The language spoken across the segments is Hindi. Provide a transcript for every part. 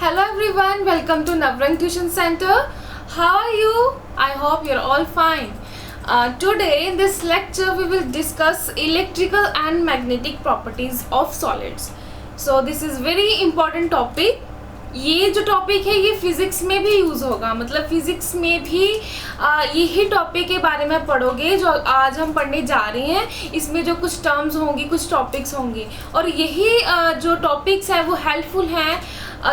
Hello everyone, welcome to Navrang Tuition Center. How are you? I hope you're all fine. Today in this lecture we will discuss electrical and magnetic properties of solids. So this is very important topic. ये जो टॉपिक है ये फिजिक्स में भी यूज़ होगा, मतलब फिजिक्स में भी यही टॉपिक के बारे में पढ़ोगे जो आज हम पढ़ने जा रहे हैं। इसमें जो कुछ टर्म्स होंगी, कुछ टॉपिक्स होंगे और यही जो टॉपिक्स हैं वो हेल्पफुल हैं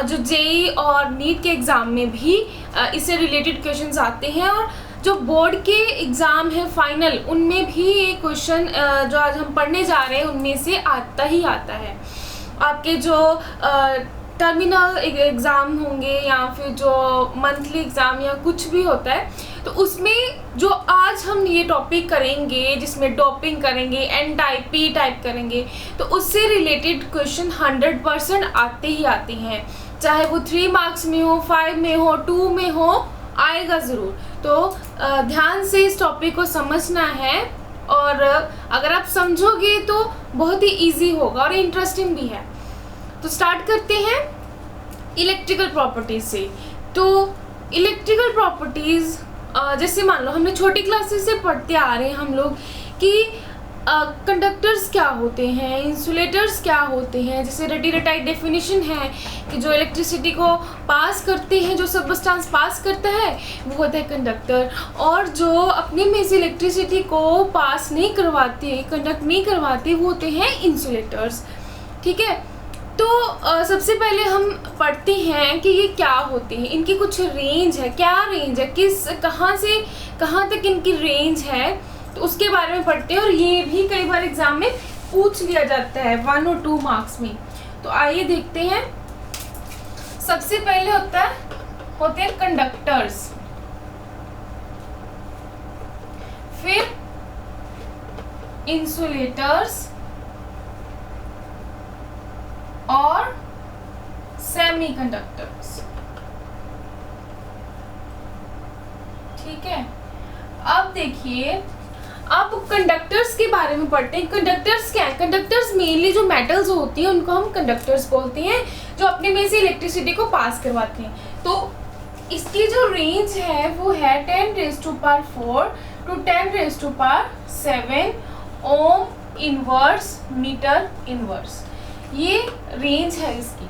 जो जेई और नीट के एग्ज़ाम में भी इससे रिलेटेड क्वेश्चंस आते हैं और जो बोर्ड के एग्ज़ाम है फाइनल उनमें भी ये क्वेश्चन जो आज हम पढ़ने जा रहे हैं उनमें से आता ही आता है। आपके जो टर्मिनल एग्ज़ाम होंगे या फिर जो मंथली एग्ज़ाम या कुछ भी होता है तो उसमें जो आज हम ये टॉपिक करेंगे जिसमें डोपिंग करेंगे, एन टाइप, पी टाइप करेंगे, तो उससे रिलेटेड क्वेश्चन 100% आते ही आते हैं, चाहे वो 3 मार्क्स में हो, 5 में हो, 2 में हो, आएगा ज़रूर। तो ध्यान से इस टॉपिक को समझना है और अगर आप समझोगे तो बहुत ही ईजी होगा और इंटरेस्टिंग भी है। तो स्टार्ट करते हैं इलेक्ट्रिकल प्रॉपर्टीज से। तो इलेक्ट्रिकल प्रॉपर्टीज जैसे मान लो हमने छोटी क्लासेस से पढ़ते आ रहे हैं हम लोग कि कंडक्टर्स क्या होते हैं, इंसुलेटर्स क्या होते हैं। जैसे रटी रटाई डेफिनेशन है कि जो इलेक्ट्रिसिटी को पास करते हैं, जो सबस्टेंस पास करता है वो होता है कंडक्टर, और जो अपने में से इलेक्ट्रिसिटी को पास नहीं करवाते, कंडक्ट नहीं करवाते, वो होते हैं इंसुलेटर्स। ठीक है, तो सबसे पहले हम पढ़ते हैं कि ये क्या होते हैं, इनकी कुछ रेंज है, क्या रेंज है, कहाँ से कहाँ तक इनकी रेंज है, तो उसके बारे में पढ़ते हैं। और ये भी कई बार एग्जाम में पूछ लिया जाता है 1 और 2 मार्क्स में। तो आइए देखते हैं। सबसे पहले होते हैं कंडक्टर्स, फिर इंसुलेटर्स और सेमीकंडक्टर्स। ठीक है, अब देखिए, अब कंडक्टर्स के बारे में पढ़ते हैं। कंडक्टर्स क्या है? कंडक्टर्स मेनली जो मेटल्स होती हैं उनको हम कंडक्टर्स बोलते हैं, जो अपने में से इलेक्ट्रिसिटी को पास करवाते हैं। तो इसकी जो रेंज है वो है 10⁴ to 10�7 ohm inverse metre inverse, ये रेंज है इसकी।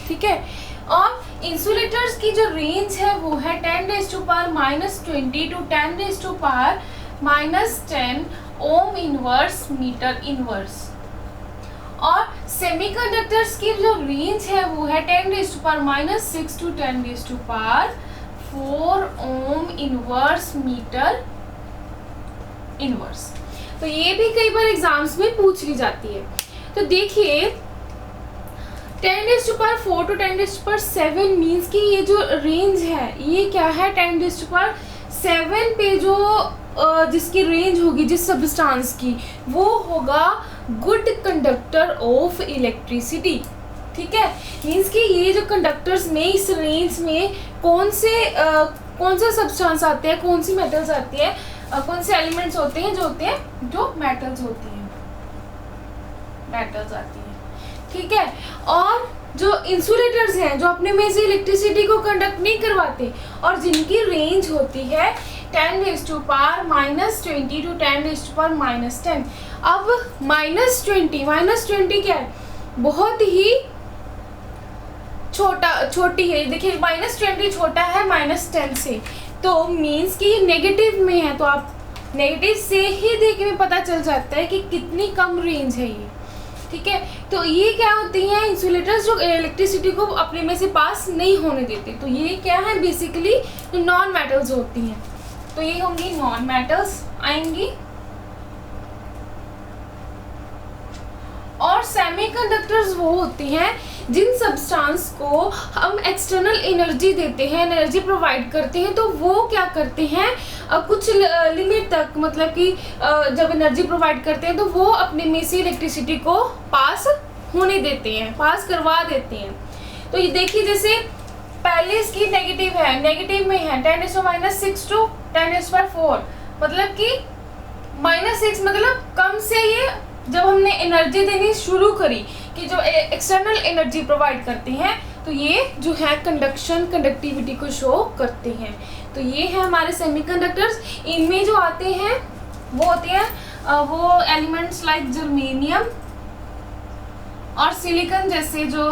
ठीक है, और इंसुलेटर्स की जो रेंज है वो है 10⁻⁻20 to 10⁻⁻10 ohm inverse metre inverse. और सेमीकंडक्टर्स की जो रेंज है वो है 10⁻⁻6 to 10⁻⁴ ohm inverse metre inverse. तो ये भी कई बार एग्जाम्स में पूछ ली जाती है। तो देखिए 10⁻⁴ to 10⁻�7 मीन्स कि ये जो रेंज है ये क्या है, 10⁻�7 पे जो जिसकी रेंज होगी जिस सबस्टेंस की, वो होगा गुड कंडक्टर ऑफ इलेक्ट्रिसिटी। ठीक है, मीन्स कि ये जो कंडक्टर्स में इस रेंज में कौन से सब्सटेंस आते हैं, कौन सी मेटल्स आती है, कौन से एलिमेंट्स होते हैं जो मेटल्स होती हैं, मेटल्स आती हैं। ठीक है, और जो इंसुलेटर्स हैं जो अपने में से इलेक्ट्रिसिटी को कंडक्ट नहीं करवाते और जिनकी रेंज होती है 10⁻⁻20 to 10⁻⁻10। अब -20 क्या है? बहुत ही छोटी है। देखिए -20 छोटा है -10 से, तो मीन्स कि ये नेगेटिव में है। तो आप नेगेटिव से ही देखने में पता चल जाता है कि कितनी कम रेंज है ये। ठीक है, तो ये क्या होती हैं? इंसुलेटर्स जो इलेक्ट्रिसिटी को अपने में से पास नहीं होने देते। तो ये क्या है? बेसिकली नॉन मेटल्स होती हैं। तो ये होंगी नॉन मेटल्स आएंगी। और सेमीकंडक्टर्स वो होते हैं जिन सब्सटेंस को हम एक्सटर्नल एनर्जी देते हैं, एनर्जी प्रोवाइड करते हैं, तो वो क्या करते हैं कुछ लिमिट तक, मतलब कि जब एनर्जी प्रोवाइड करते हैं तो वो अपने में से इलेक्ट्रिसिटी को पास होने देते हैं, पास करवा देते हैं। तो ये देखिए, जैसे पहले इसकी नेगेटिव में है 10⁻⁻6 to 10⁻⁴, मतलब कि -6 मतलब कम से ये जब हमने एनर्जी देनी शुरू करी कि जो एक्सटर्नल एनर्जी प्रोवाइड करते हैं तो ये जो है कंडक्टिविटी को शो करते हैं। तो ये है हमारे सेमीकंडक्टर्स। इनमें जो आते हैं वो होते हैं वो एलिमेंट्स लाइक जर्मेनियम और सिलिकॉन जैसे जो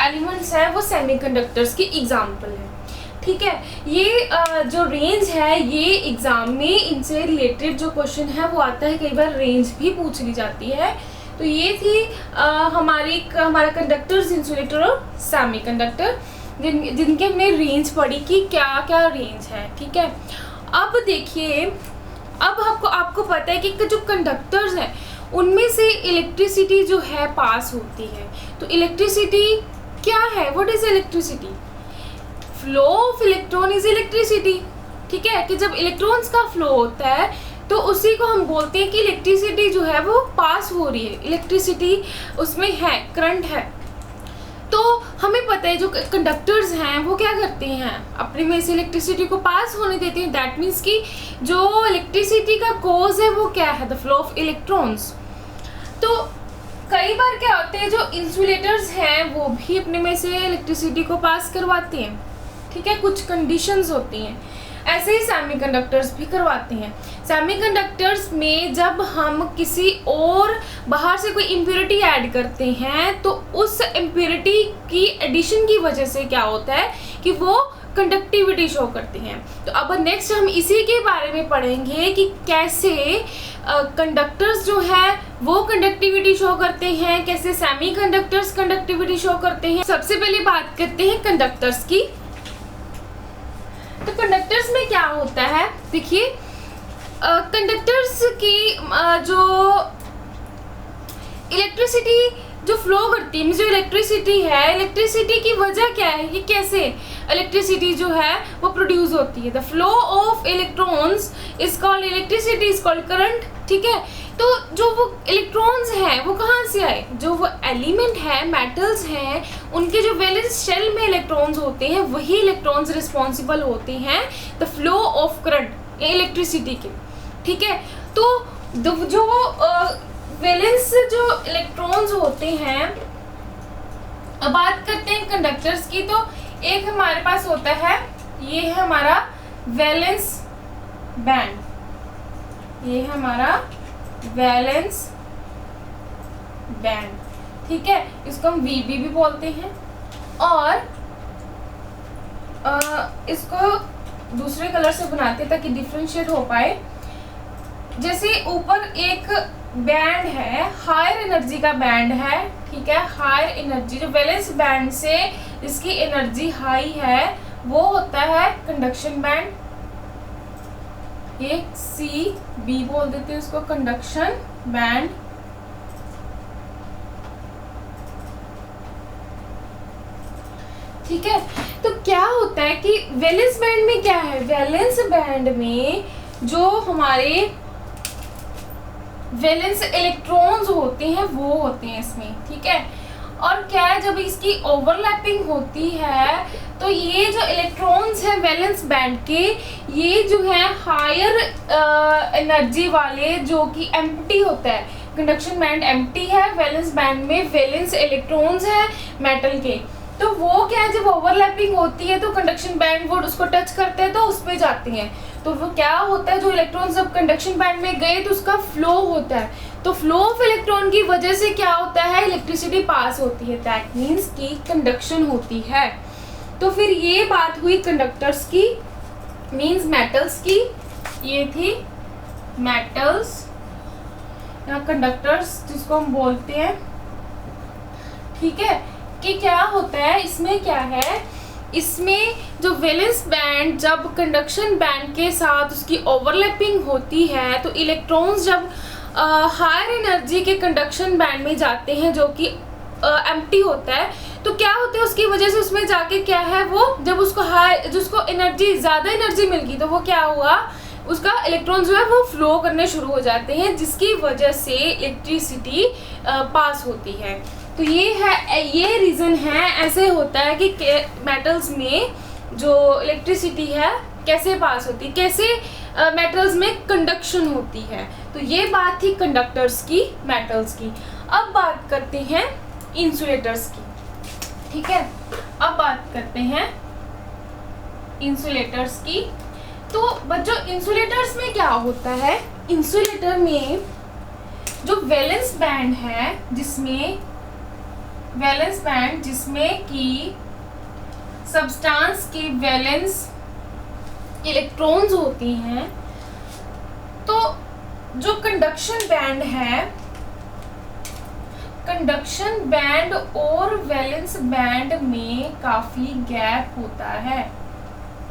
एलिमेंट्स है वो सेमीकंडक्टर्स की एग्जाम्पल है। ठीक है, ये जो रेंज है ये एग्जाम में इनसे रिलेटेड जो क्वेश्चन है वो आता है, कई बार रेंज भी पूछ ली जाती है। तो ये थी हमारा कंडक्टर्स, इंसुलेटर और सेमीकंडक्टर जिनके हमने रेंज पढ़ी कि क्या क्या रेंज है। ठीक है, अब देखिए, अब आपको पता है कि जो कंडक्टर्स हैं उनमें से इलेक्ट्रिसिटी जो है पास होती है। तो इलेक्ट्रिसिटी क्या है? What is electricity? Flow of electron is electricity. ठीक है, कि जब इलेक्ट्रॉन्स का फ्लो होता है तो उसी को हम बोलते हैं कि इलेक्ट्रिसिटी जो है वो पास हो रही है, इलेक्ट्रिसिटी उसमें है, करंट है। तो हमें पता है जो कंडक्टर्स हैं वो क्या करते हैं, अपने में से इलेक्ट्रिसिटी को पास होने देते हैं। दैट मीन्स कि जो इलेक्ट्रिसिटी का कॉज है वो क्या है? The flow of electrons. तो कई बार क्या होते हैं, जो इंसुलेटर्स हैं वो भी अपने में से इलेक्ट्रिसिटी को पास करवाते हैं। ठीक है, कुछ कंडीशंस होती हैं। ऐसे ही सेमीकंडक्टर्स भी करवाते हैं। सेमीकंडक्टर्स में जब हम किसी और बाहर से कोई इम्प्योरिटी ऐड करते हैं तो उस इम्प्योरिटी की एडिशन की वजह से क्या होता है कि वो कंडक्टिविटी शो करते हैं। तो अब नेक्स्ट हम इसी के बारे में पढ़ेंगे कि कैसे कंडक्टर्स जो है वो कंडक्टिविटी शो करते हैं, कैसे सेमीकंडक्टर्स कंडक्टिविटी शो करते हैं। सबसे पहले बात करते हैं कंडक्टर्स की। तो कंडक्टर्स में क्या होता है, देखिए कंडक्टर्स की जो इलेक्ट्रिसिटी जो फ्लो करती है, जो इलेक्ट्रिसिटी है, इलेक्ट्रिसिटी की वजह क्या है, ये कैसे इलेक्ट्रिसिटी जो है वो प्रोड्यूस होती है। The flow of electrons is called electricity, is called current. ठीक है, तो जो वो इलेक्ट्रॉन्स हैं वो कहाँ से आए? जो वो एलिमेंट है, मेटल्स हैं, उनके जो वैलेंस शेल में इलेक्ट्रॉन्स होते हैं वही इलेक्ट्रॉन्स रिस्पॉन्सिबल होते हैं the flow of current electricity के। ठीक है, तो जो वैलेंस जो इलेक्ट्रॉन्स होते हैं, अब बात करते हैं कंडक्टर्स की। तो एक हमारे पास होता है, ये है हमारा वैलेंस बैंड, ये है हमारा वैलेंस बैंड। ठीक है, इसको हम वीबी भी बोलते हैं। और इसको दूसरे कलर से बनाते हैं ताकि डिफ्रेंशिएट हो पाए। जैसे ऊपर एक बैंड है, हायर एनर्जी का बैंड है। ठीक है, हायर एनर्जी जो वैलेंस बैंड से जिसकी एनर्जी हाई है वो होता है कंडक्शन बैंड। ये CB बोल देते हैं उसको, कंडक्शन बैंड। ठीक है, तो क्या होता है कि वैलेंस बैंड में क्या है, वैलेंस बैंड में जो हमारे वैलेंस इलेक्ट्रॉन्स होते हैं वो होते हैं इसमें। ठीक है, और क्या है, जब इसकी ओवरलैपिंग होती है तो ये जो इलेक्ट्रॉन्स हैं वैलेंस बैंड के, ये जो है हायर एनर्जी वाले जो कि एम्प्टी होता है, कंडक्शन बैंड एम्प्टी है, वैलेंस बैंड में वैलेंस इलेक्ट्रॉन्स हैं मेटल के। तो वो क्या है, जब ओवरलैपिंग होती है तो कंडक्शन बैंड वो उसको टच करते हैं तो उस पे जाती हैं। तो वो क्या होता है, जो इलेक्ट्रॉन्स जब कंडक्शन बैंड में गए तो उसका फ्लो होता है। तो फ्लो ऑफ इलेक्ट्रॉन की वजह से क्या होता है, इलेक्ट्रिसिटी पास होती है। दैट मीन्स कि कंडक्शन होती है। तो फिर ये बात हुई कंडक्टर्स की, मीन्स मेटल्स की। ये थी मेटल्स या कंडक्टर्स जिसको हम बोलते हैं। ठीक है, कि क्या होता है, इसमें क्या है, इसमें जो वैलेंस बैंड जब कंडक्शन बैंड के साथ उसकी ओवरलैपिंग होती है तो इलेक्ट्रॉन्स जब हायर एनर्जी के कंडक्शन बैंड में जाते हैं जो कि एम्प्टी होता है, तो क्या होता है उसकी वजह से उसमें जाके क्या है, वो जब उसको जिसको एनर्जी ज़्यादा एनर्जी मिल गई तो वो क्या हुआ, उसका इलेक्ट्रॉन जो है वो फ्लो करने शुरू हो जाते हैं जिसकी वजह से इलेक्ट्रिसिटी पास होती है। तो ये है, ये रीज़न है, ऐसे होता है कि मेटल्स में जो इलेक्ट्रिसिटी है कैसे पास होती है, कैसे मेटल्स में कंडक्शन होती है। तो ये बात थी कंडक्टर्स की, मेटल्स की। अब बात करते हैं इंसुलेटर्स की। ठीक है, अब बात करते हैं इंसुलेटर्स की। तो बच्चों इंसुलेटर्स में क्या होता है, इंसुलेटर में जो वैलेंस बैंड है, जिसमें कि सब्सटेंस की वैलेंस इलेक्ट्रॉन्स होती हैं, तो जो कंडक्शन बैंड है, कंडक्शन बैंड और वैलेंस बैंड में काफी गैप होता है।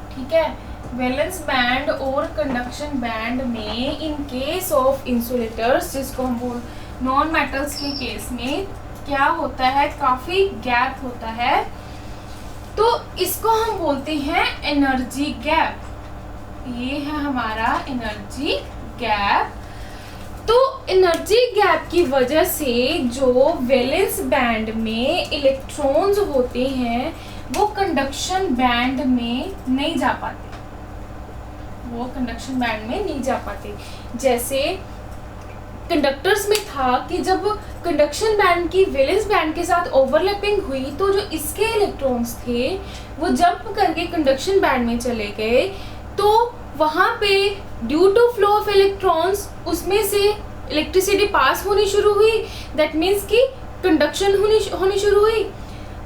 ठीक है, वैलेंस बैंड और कंडक्शन बैंड में इन केस ऑफ इंसुलेटर्स, जिसको हम बोल नॉन मेटल्स के केस में क्या होता है, काफी गैप होता है, तो इसको हम बोलते हैं एनर्जी गैप। ये है हमारा एनर्जी गैप। तो एनर्जी गैप की वजह से जो वैलेंस बैंड में इलेक्ट्रॉन्स होते हैं वो कंडक्शन बैंड में नहीं जा पाते, जैसे कंडक्टर्स में था कि जब कंडक्शन बैंड की वैलेंस बैंड के साथ ओवरलैपिंग हुई तो जो इसके इलेक्ट्रॉन्स थे वो जंप करके कंडक्शन बैंड में चले गए, तो वहाँ पे due to flow of electrons उसमें से इलेक्ट्रिसिटी पास होनी शुरू हुई, दैट मीन्स कि कंडक्शन होनी शुरू हुई।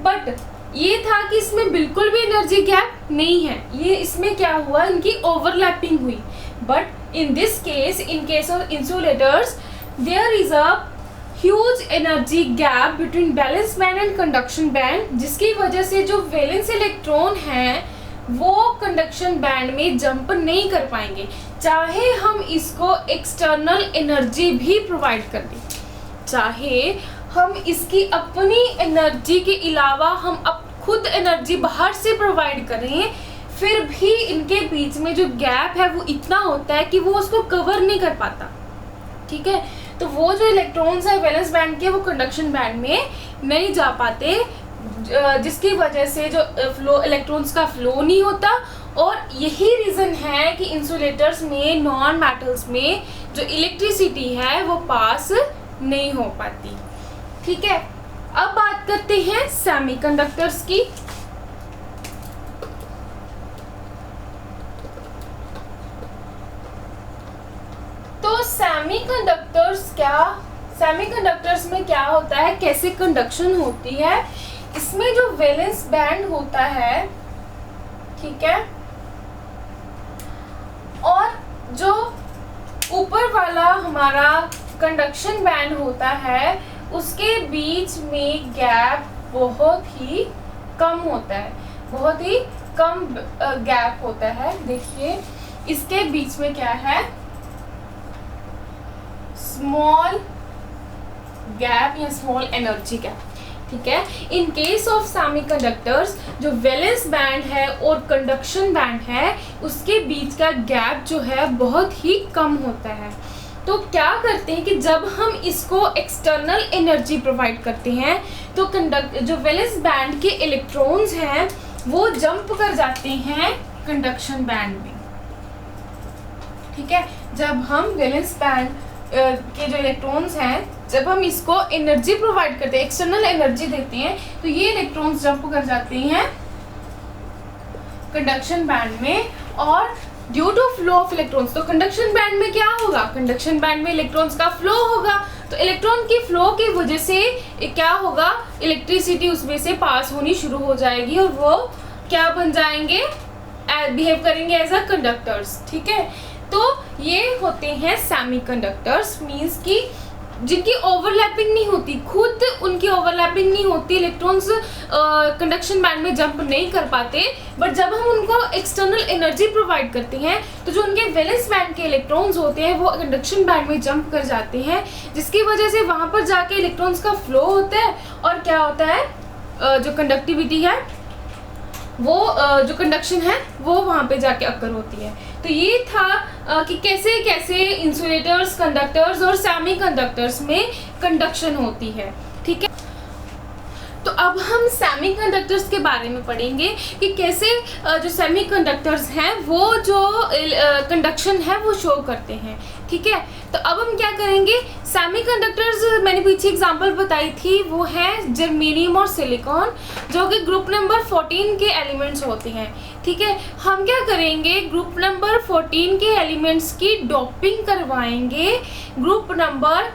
बट ये था कि इसमें बिल्कुल भी एनर्जी गैप नहीं है, ये इसमें क्या हुआ, इनकी ओवरलैपिंग हुई। But in this case, in case of insulators, there is a huge energy gap between valence band and conduction band, जिसकी वजह से जो वैलेंस इलेक्ट्रॉन हैं वो कंडक्शन बैंड में जंप नहीं कर पाएंगे, चाहे हम इसको एक्सटर्नल एनर्जी भी प्रोवाइड कर दें, चाहे हम इसकी अपनी एनर्जी के अलावा हम खुद एनर्जी बाहर से प्रोवाइड करें, फिर भी इनके बीच में जो गैप है वो इतना होता है कि वो उसको कवर नहीं कर पाता। ठीक है, तो वो जो इलेक्ट्रॉन्स है वैलेंस बैंड के वो कंडक्शन बैंड में नहीं जा पाते, जिसकी वजह से जो फ्लो इलेक्ट्रॉन्स का फ्लो नहीं होता। और यही रीज़न है कि इंसुलेटर्स में, नॉन मेटल्स में जो इलेक्ट्रिसिटी है वो पास नहीं हो पाती। ठीक है, अब बात करते हैं सेमीकंडक्टर्स की। तो सेमीकंडक्टर्स में क्या होता है, कैसे कंडक्शन होती है, इसमें जो वैलेंस बैंड होता है, ठीक है, और जो ऊपर वाला हमारा कंडक्शन बैंड होता है उसके बीच में गैप बहुत ही कम होता है, बहुत ही कम गैप होता है। देखिए इसके बीच में क्या है, स्मॉल गैप या स्मॉल एनर्जी गैप। ठीक है, इन केस ऑफ सेमीकंडक्टर्स जो वैलेंस बैंड है और कंडक्शन बैंड है उसके बीच का गैप जो है बहुत ही कम होता है। तो क्या करते हैं कि जब हम इसको एक्सटर्नल एनर्जी प्रोवाइड करते हैं तो जो वैलेंस बैंड के इलेक्ट्रॉन्स हैं वो जंप कर जाते हैं कंडक्शन बैंड में। ठीक है, जब हम वैलेंस बैंड के जो इलेक्ट्रॉन्स हैं, जब हम इसको एनर्जी प्रोवाइड करते हैं, एक्सटर्नल एनर्जी देते हैं, तो ये इलेक्ट्रॉन्स जंप कर जाते हैं कंडक्शन बैंड में। और due to flow of electrons, तो कंडक्शन बैंड में क्या होगा, कंडक्शन बैंड में इलेक्ट्रॉन्स का फ्लो होगा, तो इलेक्ट्रॉन की फ्लो की वजह से क्या होगा, इलेक्ट्रिसिटी उसमें से पास होनी शुरू हो जाएगी और वो क्या बन जाएंगे, बिहेव करेंगे एज अ कंडक्टर्स। ठीक है, तो ये होते हैं सेमीकंडक्टर्स, मींस कि जिनकी ओवरलैपिंग नहीं होती, खुद उनकी ओवरलैपिंग नहीं होती, इलेक्ट्रॉन्स कंडक्शन बैंड में जंप नहीं कर पाते, बट जब हम उनको एक्सटर्नल एनर्जी प्रोवाइड करते हैं तो जो उनके वैलेंस बैंड के इलेक्ट्रॉन्स होते हैं वो कंडक्शन बैंड में जंप कर जाते हैं, जिसकी वजह से वहाँ पर जाके इलेक्ट्रॉन्स का फ्लो होता है और क्या होता है, जो कंडक्टिविटी है वो जो कंडक्शन है वो वहाँ पे जाके अक्कर होती है। तो ये था कि कैसे कैसे इंसुलेटर्स, कंडक्टर्स और सेमीकंडक्टर्स में कंडक्शन होती है। ठीक है, तो अब हम सेमीकंडक्टर्स के बारे में पढ़ेंगे कि कैसे जो सेमीकंडक्टर्स हैं वो जो कंडक्शन है वो शो करते हैं। ठीक है। तो अब हम क्या करेंगे, सेमीकंडक्टर्स मैंने पीछे एग्जांपल बताई थी, वो है जर्मेनियम और सिलिकॉन, जो कि ग्रुप नंबर 14 के एलिमेंट्स होते हैं। ठीक है, हम क्या करेंगे, ग्रुप नंबर 14 के एलिमेंट्स की डोपिंग करवाएंगे। ग्रुप नंबर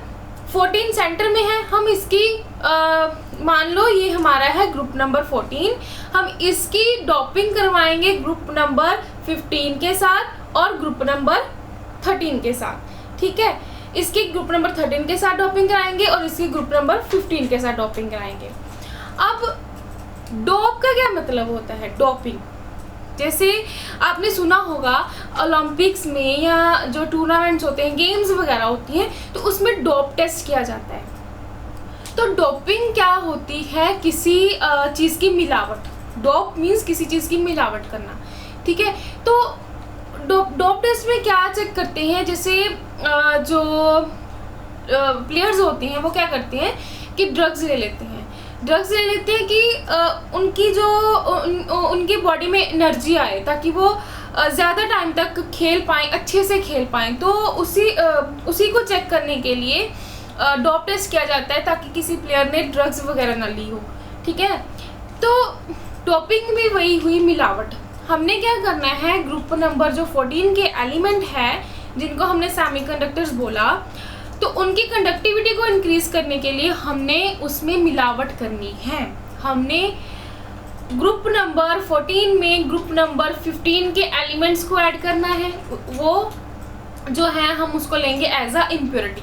14 सेंटर में है, हम इसकी मान लो ये हमारा है ग्रुप नंबर 14, हम इसकी डोपिंग करवाएंगे ग्रुप नंबर 15 के साथ और ग्रुप नंबर 13 के साथ। ठीक है, इसकी ग्रुप नंबर 13 के साथ डोपिंग कराएंगे और इसकी ग्रुप नंबर 15 के साथ डोपिंग कराएंगे। अब डोप का क्या मतलब होता है, डोपिंग, जैसे आपने सुना होगा ओलंपिक्स में या जो टूर्नामेंट्स होते हैं, गेम्स वगैरह होती हैं, तो उसमें डोप टेस्ट किया जाता है। तो डोपिंग क्या होती है, किसी चीज़ की मिलावट। डोप मीन्स किसी चीज़ की मिलावट करना। ठीक है, तो डोप टेस्ट में क्या चेक करते हैं, जैसे जो प्लेयर्स होते हैं वो क्या करते हैं कि ड्रग्स ले लेते हैं कि उनकी जो उनकी बॉडी में एनर्जी आए, ताकि वो ज़्यादा टाइम तक खेल पाएँ, अच्छे से खेल पाएँ। तो उसी को चेक करने के लिए डोप टेस्ट किया जाता है, ताकि किसी प्लेयर ने ड्रग्स वगैरह ना ली हो। ठीक है, तो डोपिंग भी वही हुई, मिलावट। हमने क्या करना है, ग्रुप नंबर जो 14 के एलिमेंट है, जिनको हमने सेमीकंडक्टर्स बोला, तो उनकी कंडक्टिविटी को इंक्रीज करने के लिए हमने उसमें मिलावट करनी है। हमने ग्रुप नंबर 14 में ग्रुप नंबर 15 के एलिमेंट्स को ऐड करना है, वो जो है हम उसको लेंगे एज अ इम्प्योरिटी।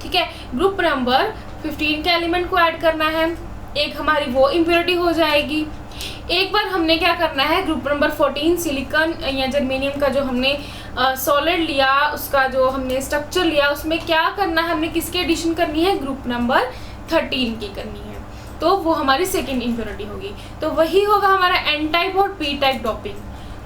ठीक है, ग्रुप नंबर 15 के एलिमेंट को ऐड करना है, एक हमारी वो इम्प्योरिटी हो जाएगी। एक बार हमने क्या करना है, ग्रुप नंबर 14 सिलिकॉन या जर्मेनियम का जो हमने सॉलिड लिया, उसका जो हमने स्ट्रक्चर लिया, उसमें क्या करना है, हमने किसकी एडिशन करनी है, ग्रुप नंबर 13 की करनी है। तो वो हमारी सेकेंड इम्प्योरिटी होगी। तो वही होगा हमारा एन टाइप और पी टाइप डोपिंग।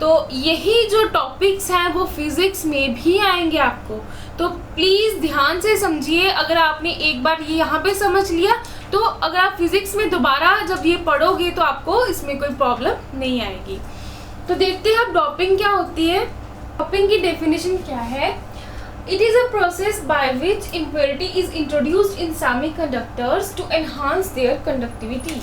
तो यही जो टॉपिक्स हैं वो फिजिक्स में भी आएंगे आपको, तो प्लीज़ ध्यान से समझिए। अगर आपने एक बार ये यहाँ पे समझ लिया, तो अगर आप फिजिक्स में दोबारा जब ये पढ़ोगे तो आपको इसमें कोई प्रॉब्लम नहीं आएगी। तो देखते हैं अब डोपिंग क्या होती है। डोपिंग की डेफिनेशन क्या है, it is a process by which impurity is introduced in semiconductors to enhance their conductivity.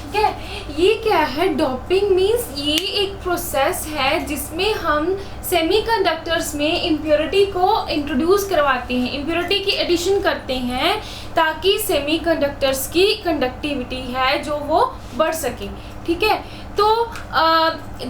ठीक है, ये क्या है, डोपिंग मीन्स ये एक प्रोसेस है जिसमें हम सेमीकंडक्टर्स में इम्प्योरिटी को इंट्रोड्यूस करवाते हैं, इम्प्योरिटी की एडिशन करते हैं, ताकि सेमीकंडक्टर्स की कंडक्टिविटी है जो वो बढ़ सके। ठीक है, तो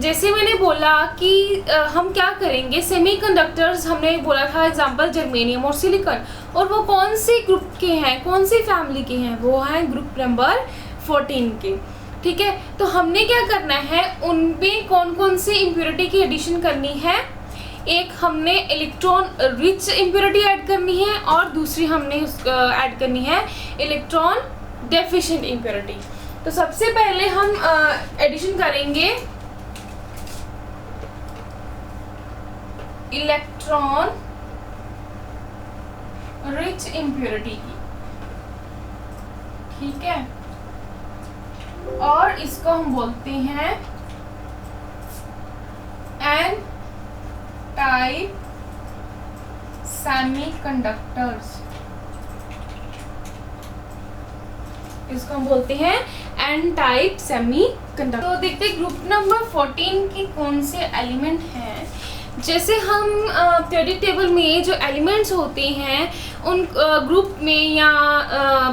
जैसे मैंने बोला कि हम क्या करेंगे, सेमीकंडक्टर्स हमने बोला था एग्जांपल जर्मेनियम और सिलिकॉन, और वो कौन सी ग्रुप के हैं, कौन सी फैमिली के हैं, वो हैं ग्रुप नंबर 14 के। ठीक है, तो हमने क्या करना है, उनमें कौन कौन सी इम्प्योरिटी की एडिशन करनी है। एक हमने इलेक्ट्रॉन रिच इम्प्योरिटी ऐड करनी है और दूसरी हमने ऐड करनी है इलेक्ट्रॉन डेफिशिएंट इम्प्योरिटी। तो सबसे पहले हम एडिशन करेंगे इलेक्ट्रॉन रिच इम्प्योरिटी की। ठीक है, और इसको हम बोलते हैं एन टाइप सेमीकंडक्टर्स। इसको हम बोलते हैं एन टाइप सेमीकंडक्टर। तो देखते हैं ग्रुप नंबर 14 के कौन से एलिमेंट हैं। जैसे हम पीरियोडिक टेबल में जो एलिमेंट्स होते हैं उन ग्रुप में या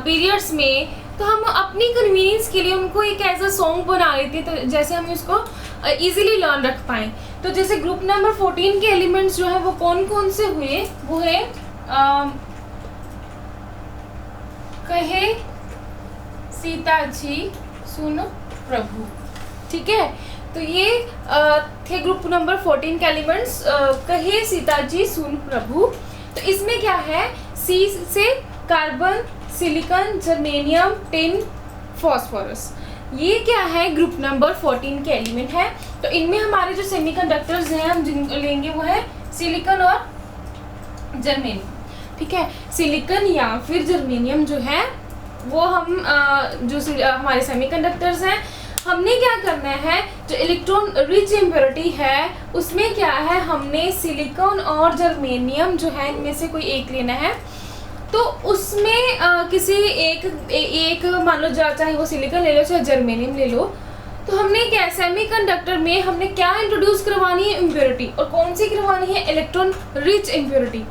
पीरियड्स में, तो हम अपनी कन्वीनियंस के लिए उनको एक एज अ सॉन्ग बना लेते हैं, तो जैसे हम इसको इजीली लर्न रख पाएँ। तो जैसे ग्रुप नंबर 14 के एलिमेंट्स जो है वो कौन कौन से हुए, वो है कहे सीता जी सुन प्रभु। ठीक है, तो ये थे ग्रुप नंबर 14 के एलिमेंट्स, कहे सीता जी सुन प्रभु। तो इसमें क्या है, सी से carbon, silicon, germanium, tin, phosphorus, ये क्या है ग्रुप नंबर 14 के एलिमेंट है। तो इनमें हमारे जो सेमीकंडक्टर्स हैं हम जिन लेंगे वो है सिलिकॉन और जर्मेनियम। ठीक है, सिलिकॉन या फिर जर्मेनियम जो है वो हम जो हमारे सेमीकंडक्टर्स हैं हमने क्या करना है, जो इलेक्ट्रॉन रिच इम्प्योरिटी है उसमें क्या है, हमने सिलिकॉन और जर्मेनियम जो है इनमें से कोई एक लेना है। तो उसमें किसी एक मान लो, चाहे वो सिलिकॉन ले लो चाहे जर्मेनियम ले लो। तो हमने क्या, सेमीकंडक्टर में हमने क्या इंट्रोड्यूस करवानी है, इम्प्योरिटी। और कौन सी करवानी है, इलेक्ट्रॉन रिच इम्प्योरिटी।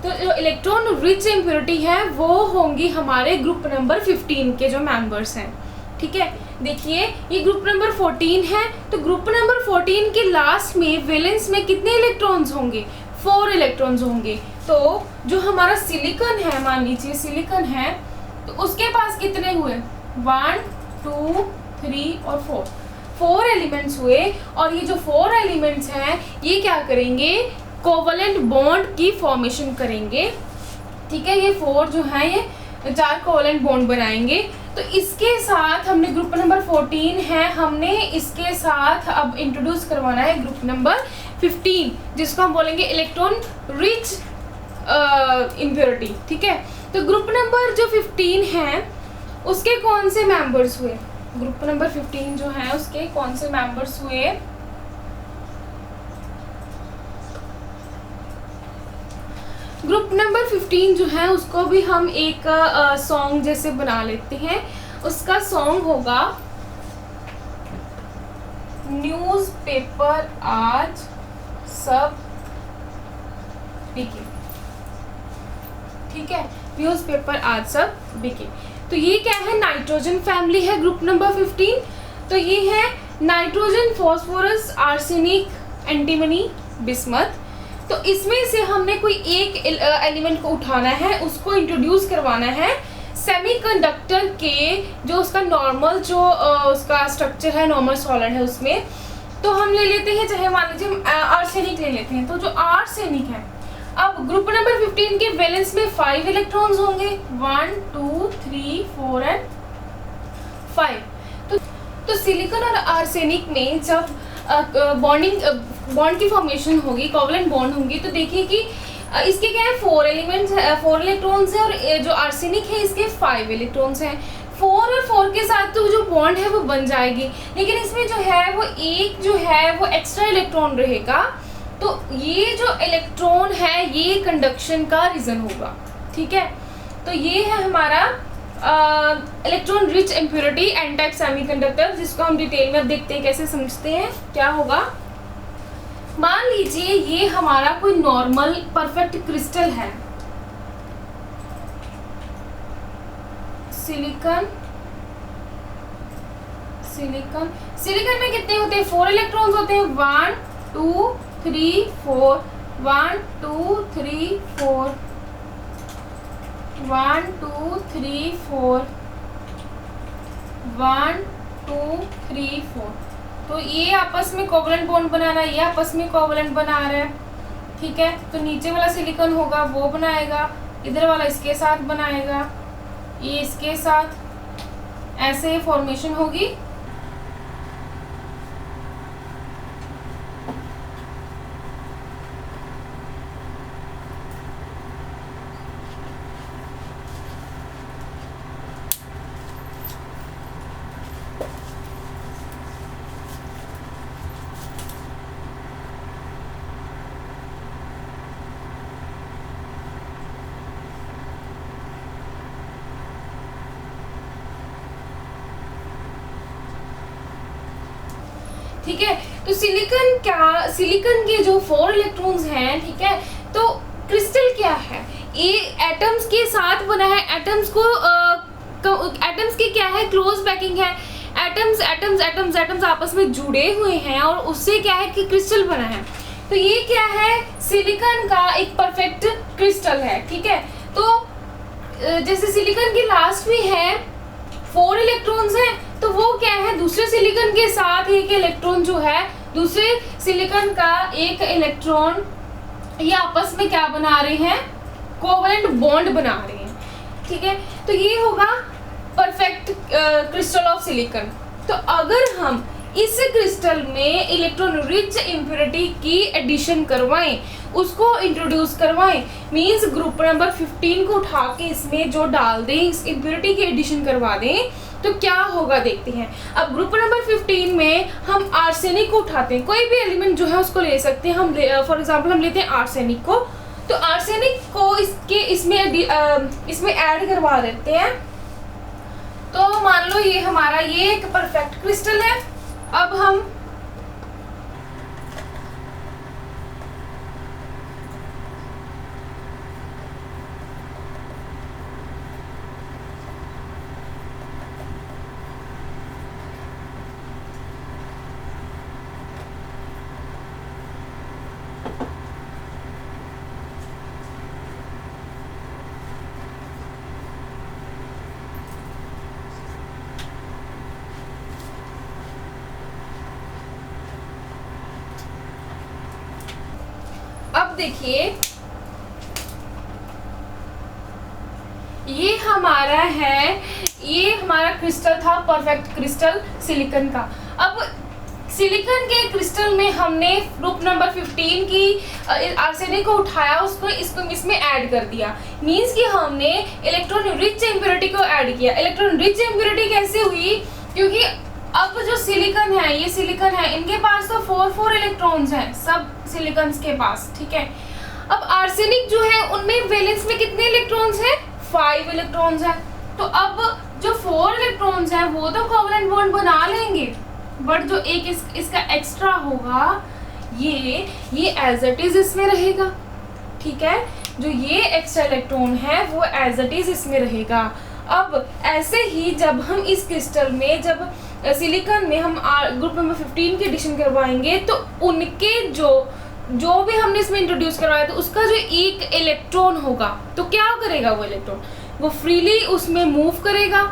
तो जो इलेक्ट्रॉन रिच इम्प्योरिटी है वो होंगी हमारे ग्रुप नंबर 15 के जो मेंबर्स हैं, ठीक है। देखिए ये ग्रुप नंबर 14 है, तो ग्रुप नंबर 14 के लास्ट में वैलेंस में कितने इलेक्ट्रॉन्स होंगे, 4 इलेक्ट्रॉन्स होंगे। तो जो हमारा सिलिकॉन है, मान लीजिए सिलिकॉन है, तो उसके पास कितने हुए, 1 2 3 और 4 एलिमेंट्स हुए। और ये जो 4 एलिमेंट्स हैं ये क्या करेंगे, कोवलेंट बॉन्ड की फॉर्मेशन करेंगे, ठीक है। ये 4 जो है ये 4 कोवलेंट बॉन्ड बनाएंगे। तो इसके साथ हमने ग्रुप नंबर 14 है, हमने इसके साथ अब इंट्रोड्यूस करवाना है ग्रुप नंबर 15, जिसको हम बोलेंगे इलेक्ट्रॉन रिच इम्प्योरिटी, ठीक है। तो ग्रुप नंबर जो 15 है उसके कौन से मेंबर्स हुए, ग्रुप नंबर 15 जो है उसके कौन से मेंबर्स हुए, ग्रुप नंबर 15 जो है उसको भी हम एक सॉन्ग जैसे बना लेते हैं। उसका सॉन्ग होगा न्यूज़पेपर आज सब बिके, ठीक है, न्यूज़पेपर आज सब बिके। तो ये क्या है, नाइट्रोजन फैमिली है ग्रुप नंबर 15। तो ये है nitrogen, phosphorus, arsenic, antimony, bismuth. तो इसमें से हमने कोई एक एलिमेंट को उठाना है, उसको इंट्रोड्यूस करवाना है सेमीकंडक्टर के, जो उसका नॉर्मल जो उसका स्ट्रक्चर है, नॉर्मल सॉलिड है उसमें। तो हम ले लेते हैं, चाहे मान लीजिए हम आर्सेनिक ले लेते हैं। तो जो आर्सेनिक है, अब ग्रुप नंबर 15 के वैलेंस में 5 इलेक्ट्रॉन्स होंगे, 1 2 3 4 एंड 5। तो सिलिकॉन और आर्सेनिक में जब बॉन्ड की फॉर्मेशन होगी, कोवलेंट बॉन्ड होंगी, तो देखिए कि इसके क्या है, 4 एलिमेंट्स, 4 इलेक्ट्रॉन्स हैं, और जो आर्सेनिक है इसके 5 इलेक्ट्रॉन्स हैं। 4 और 4 के साथ तो जो बॉन्ड है वो बन जाएगी, लेकिन इसमें जो है वो एक जो है वो एक्स्ट्रा इलेक्ट्रॉन रहेगा। तो ये जो इलेक्ट्रॉन है ये कंडक्शन का रीजन होगा, ठीक है। तो ये है हमारा electron rich impurity N type semiconductor, जिसको हम डिटेल में अब देखते हैं कैसे समझते हैं क्या होगा। मान लीजिए ये हमारा कोई नॉर्मल परफेक्ट क्रिस्टल है, सिलिकॉन में कितने होते हैं, 4 इलेक्ट्रॉन्स होते हैं, 1 2 3 4 1 2 3 4 1 2 3 4 1 2 3 4। तो ये आपस में कोवलेंट बॉन्ड बना रहा है, ये आपस में कोवलेंट बना रहा है, ठीक है। तो नीचे वाला सिलिकॉन होगा वो बनाएगा, इधर वाला इसके साथ बनाएगा, ये इसके साथ, ऐसे फॉर्मेशन होगी। ठीक है। तो सिलिकॉन के जो 4 इलेक्ट्रॉन्स हैं, ठीक है। तो क्रिस्टल क्या है, ये एटम्स के साथ बना है, एटम्स की क्या है, क्लोज पैकिंग है, एटम्स आपस में जुड़े हुए हैं और उससे क्या है कि क्रिस्टल बना है। तो ये क्या है, सिलिकॉन का एक परफेक्ट क्रिस्टल है, ठीक है। तो जैसे सिलिकॉन की लास्ट में है 4 इलेक्ट्रॉन्स हैं, तो वो क्या है, दूसरे सिलिकॉन के साथ एक इलेक्ट्रॉन जो है, दूसरे सिलिकॉन का एक इलेक्ट्रॉन, ये आपस में क्या बना रहे हैं, कोवलेंट बॉन्ड बना रहे हैं, ठीक है। तो ये होगा परफेक्ट क्रिस्टल ऑफ सिलिकॉन। तो अगर हम इस क्रिस्टल में इलेक्ट्रॉन रिच इम्प्योरिटी की एडिशन करवाएं, उसको इंट्रोड्यूस करवाएं, मींस ग्रुप नंबर 15 को उठा के इसमें जो डाल दें, इस इम्प्योरिटी की एडिशन करवा दें, तो क्या होगा देखते हैं। अब ग्रुप नंबर 15 में हम आर्सेनिक को उठाते हैं, कोई भी एलिमेंट जो है उसको ले सकते हैं हम। फॉर एग्जांपल हम लेते हैं आर्सेनिक को, तो आर्सेनिक को इसमें ऐड करवा देते हैं। तो मान लो ये हमारा ये एक परफेक्ट क्रिस्टल है। अब हम देखिए ये हमारा क्रिस्टल था, परफेक्ट क्रिस्टल सिलिकॉन का। अब सिलिकॉन के क्रिस्टल में हमने ग्रुप नंबर 15 की आर्सेनिक को उठाया, उसको इसमें ऐड कर दिया। मींस कि हमने इलेक्ट्रॉन रिच इम्प्योरिटी को ऐड किया। इलेक्ट्रॉन रिच इम्प्योरिटी कैसे हुई, क्योंकि अब जो सिलिकॉन है, ये सिलिकॉन है, इनके पास तो 4 इलेक्ट्रॉन्स हैं सब सिलिकॉन्स के पास, ठीक है। अब आर्सेनिक जो है उनमें वैलेंस में कितने इलेक्ट्रॉन्स हैं, 5 इलेक्ट्रॉन्स हैं। तो अब जो 4 इलेक्ट्रॉन्स हैं वो तो कोवलेंट बॉन्ड बना लेंगे, बट जो एक इसका एक्स्ट्रा होगा ये एज इट इज इसमें रहेगा, ठीक है। जो ये एक्स्ट्रा इलेक्ट्रॉन है वो एज इट इज इसमें रहेगा। अब ऐसे ही जब हम इस क्रिस्टल में, जब सिलिकॉन में हम ग्रुप नंबर 15 की एडिशन करवाएंगे, तो उनके जो भी हमने इसमें इंट्रोड्यूस करवाया तो उसका जो एक इलेक्ट्रॉन होगा, तो क्या करेगा वो इलेक्ट्रॉन, वो फ्रीली उसमें मूव करेगा,